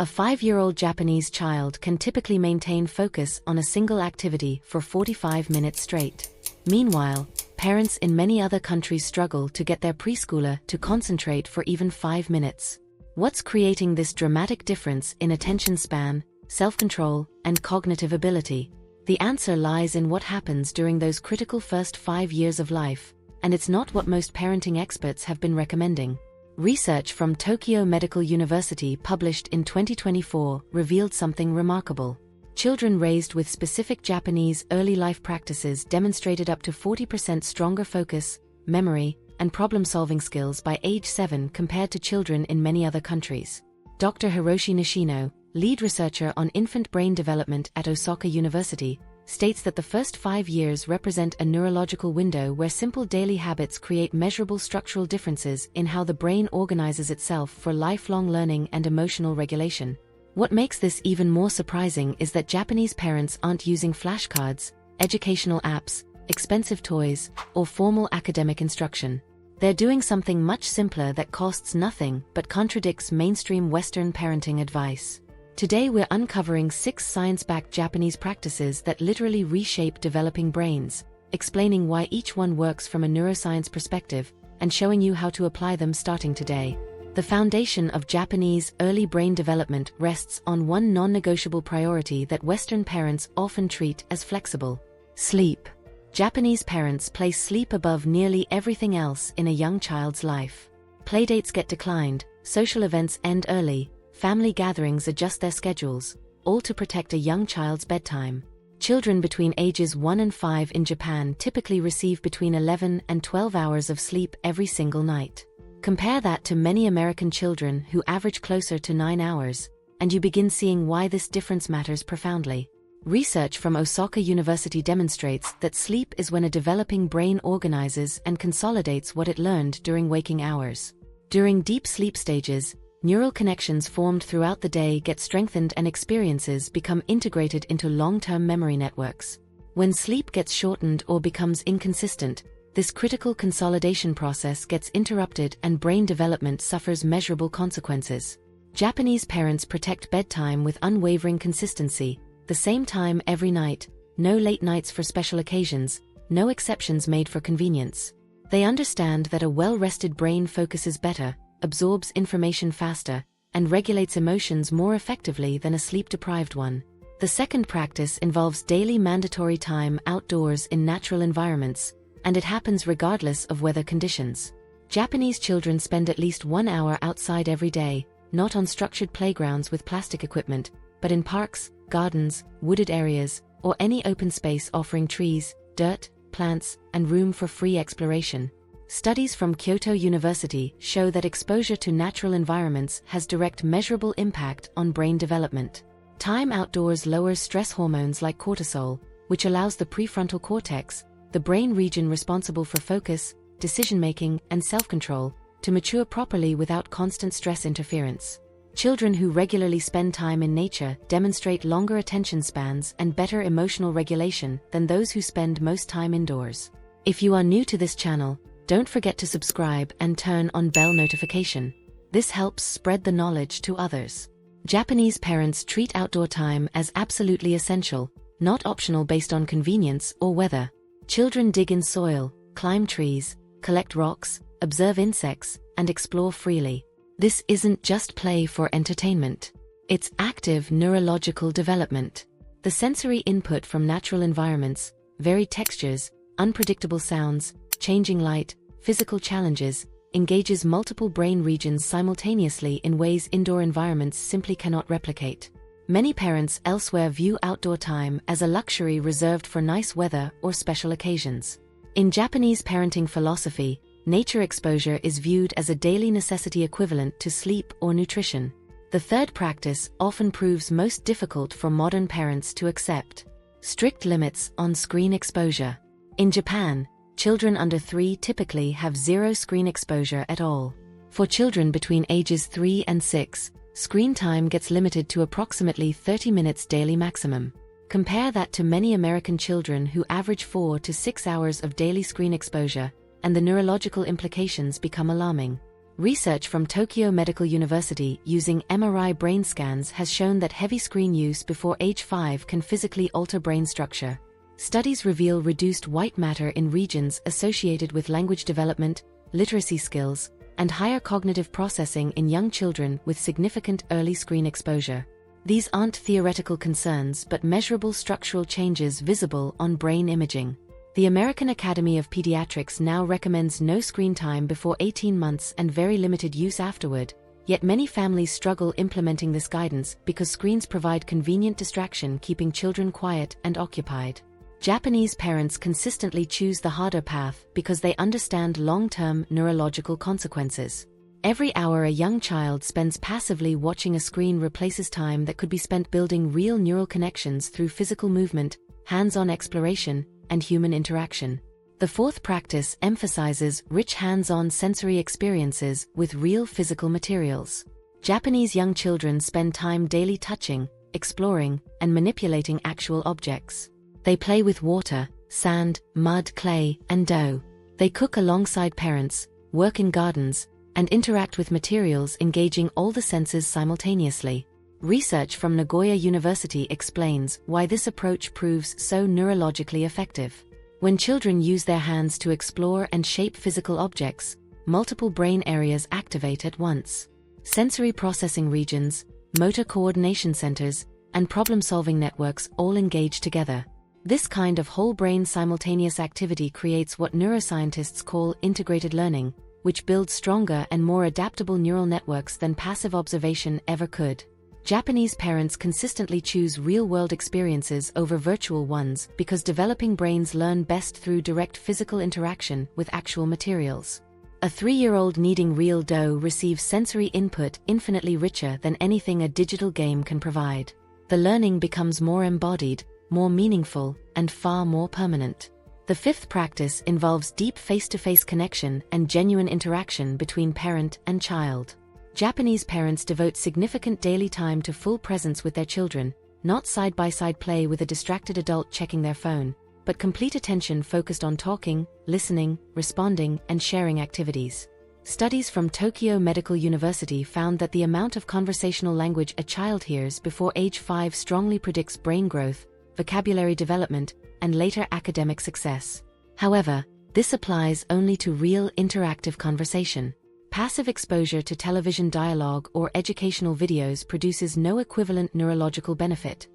A 5-year-old Japanese child can typically maintain focus on a single activity for 45 minutes straight. Meanwhile, parents in many other countries struggle to get their preschooler to concentrate for even 5 minutes. What's creating this dramatic difference in attention span, self-control, and cognitive ability? The answer lies in what happens during those critical first 5 years of life, and it's not what most parenting experts have been recommending. Research from Tokyo Medical University published in 2024 revealed something remarkable. Children raised with specific Japanese early life practices demonstrated up to 40% stronger focus, memory, and problem-solving skills by age 7 compared to children in many other countries. Dr. Hiroshi Nishino, lead researcher on infant brain development at Osaka University, states that the first 5 years represent a neurological window where simple daily habits create measurable structural differences in how the brain organizes itself for lifelong learning and emotional regulation. What makes this even more surprising is that Japanese parents aren't using flashcards, educational apps, expensive toys, or formal academic instruction. They're doing something much simpler that costs nothing but contradicts mainstream Western parenting advice. Today we're uncovering 6 science-backed Japanese practices that literally reshape developing brains, explaining why each one works from a neuroscience perspective, and showing you how to apply them starting today. The foundation of Japanese early brain development rests on one non-negotiable priority that Western parents often treat as flexible: sleep. Japanese parents place sleep above nearly everything else in a young child's life. Playdates get declined, social events end early, family gatherings adjust their schedules, all to protect a young child's bedtime. Children between ages 1 and 5 in Japan typically receive between 11 and 12 hours of sleep every single night. Compare that to many American children who average closer to 9 hours, and you begin seeing why this difference matters profoundly. Research from Osaka University demonstrates that sleep is when a developing brain organizes and consolidates what it learned during waking hours. During deep sleep stages, neural connections formed throughout the day get strengthened and experiences become integrated into long-term memory networks. When sleep gets shortened or becomes inconsistent, this critical consolidation process gets interrupted and brain development suffers measurable consequences. Japanese parents protect bedtime with unwavering consistency, the same time every night, no late nights for special occasions, no exceptions made for convenience. They understand that a well-rested brain focuses better, absorbs information faster, and regulates emotions more effectively than a sleep-deprived one. The second practice involves daily mandatory time outdoors in natural environments, and it happens regardless of weather conditions. Japanese children spend at least 1 hour outside every day, not on structured playgrounds with plastic equipment, but in parks, gardens, wooded areas, or any open space offering trees, dirt, plants, and room for free exploration. Studies from Kyoto University show that exposure to natural environments has direct measurable impact on brain development. Time outdoors lowers stress hormones like cortisol, which allows the prefrontal cortex, the brain region responsible for focus, decision-making, and self-control, to mature properly without constant stress interference. Children who regularly spend time in nature demonstrate longer attention spans and better emotional regulation than those who spend most time indoors. If you are new to this channel, don't forget to subscribe and turn on bell notification. This helps spread the knowledge to others. Japanese parents treat outdoor time as absolutely essential, not optional based on convenience or weather. Children dig in soil, climb trees, collect rocks, observe insects, and explore freely. This isn't just play for entertainment. It's active neurological development. The sensory input from natural environments, varied textures, unpredictable sounds, changing light, physical challenges, engages multiple brain regions simultaneously in ways indoor environments simply cannot replicate. Many parents elsewhere view outdoor time as a luxury reserved for nice weather or special occasions. In Japanese parenting philosophy, nature exposure is viewed as a daily necessity equivalent to sleep or nutrition. The third practice often proves most difficult for modern parents to accept: strict limits on screen exposure. In Japan, children under 3 typically have 0 screen exposure at all. For children between ages 3 and 6, screen time gets limited to approximately 30 minutes daily maximum. Compare that to many American children who average 4 to 6 hours of daily screen exposure, and the neurological implications become alarming. Research from Tokyo Medical University using MRI brain scans has shown that heavy screen use before age 5 can physically alter brain structure. Studies reveal reduced white matter in regions associated with language development, literacy skills, and higher cognitive processing in young children with significant early screen exposure. These aren't theoretical concerns but measurable structural changes visible on brain imaging. The American Academy of Pediatrics now recommends no screen time before 18 months and very limited use afterward, yet many families struggle implementing this guidance because screens provide convenient distraction, keeping children quiet and occupied. Japanese parents consistently choose the harder path because they understand long-term neurological consequences. Every hour a young child spends passively watching a screen replaces time that could be spent building real neural connections through physical movement, hands-on exploration, and human interaction. The fourth practice emphasizes rich hands-on sensory experiences with real physical materials. Japanese young children spend time daily touching, exploring, and manipulating actual objects. They play with water, sand, mud, clay, and dough. They cook alongside parents, work in gardens, and interact with materials, engaging all the senses simultaneously. Research from Nagoya University explains why this approach proves so neurologically effective. When children use their hands to explore and shape physical objects, multiple brain areas activate at once. Sensory processing regions, motor coordination centers, and problem-solving networks all engage together. This kind of whole-brain simultaneous activity creates what neuroscientists call integrated learning, which builds stronger and more adaptable neural networks than passive observation ever could. Japanese parents consistently choose real-world experiences over virtual ones because developing brains learn best through direct physical interaction with actual materials. A 3-year-old kneading real dough receives sensory input infinitely richer than anything a digital game can provide. The learning becomes more embodied, more meaningful, and far more permanent. The fifth practice involves deep face-to-face connection and genuine interaction between parent and child. Japanese parents devote significant daily time to full presence with their children, not side-by-side play with a distracted adult checking their phone, but complete attention focused on talking, listening, responding, and sharing activities. Studies from Tokyo Medical University found that the amount of conversational language a child hears before age 5 strongly predicts brain growth, vocabulary development, and later academic success. However, this applies only to real interactive conversation. Passive exposure to television dialogue or educational videos produces no equivalent neurological benefit.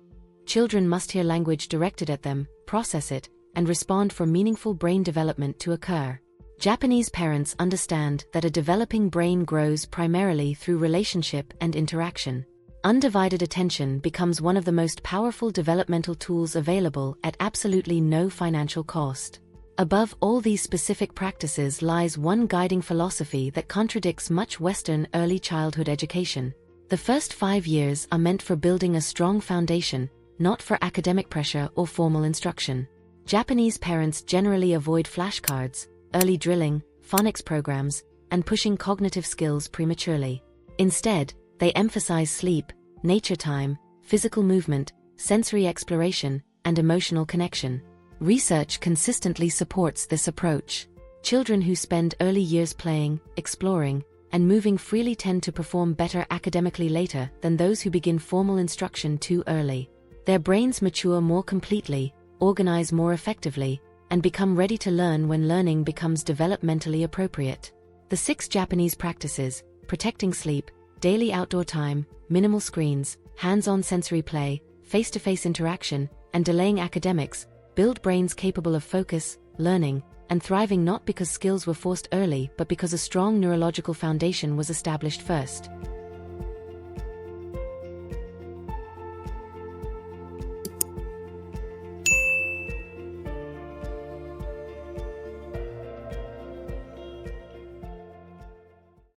Children must hear language directed at them, process it, and respond for meaningful brain development to occur. Japanese parents understand that a developing brain grows primarily through relationship and interaction. Undivided attention becomes one of the most powerful developmental tools available at absolutely no financial cost. Above all these specific practices lies one guiding philosophy that contradicts much Western early childhood education. The first 5 years are meant for building a strong foundation, not for academic pressure or formal instruction. Japanese parents generally avoid flashcards, early drilling, phonics programs, and pushing cognitive skills prematurely. Instead, they emphasize sleep, nature time, physical movement, sensory exploration, and emotional connection. Research consistently supports this approach. Children who spend early years playing, exploring, and moving freely tend to perform better academically later than those who begin formal instruction too early. Their brains mature more completely, organize more effectively, and become ready to learn when learning becomes developmentally appropriate. The 6 Japanese practices, protecting sleep, daily outdoor time, minimal screens, hands-on sensory play, face-to-face interaction, and delaying academics, build brains capable of focus, learning, and thriving not because skills were forced early but because a strong neurological foundation was established first.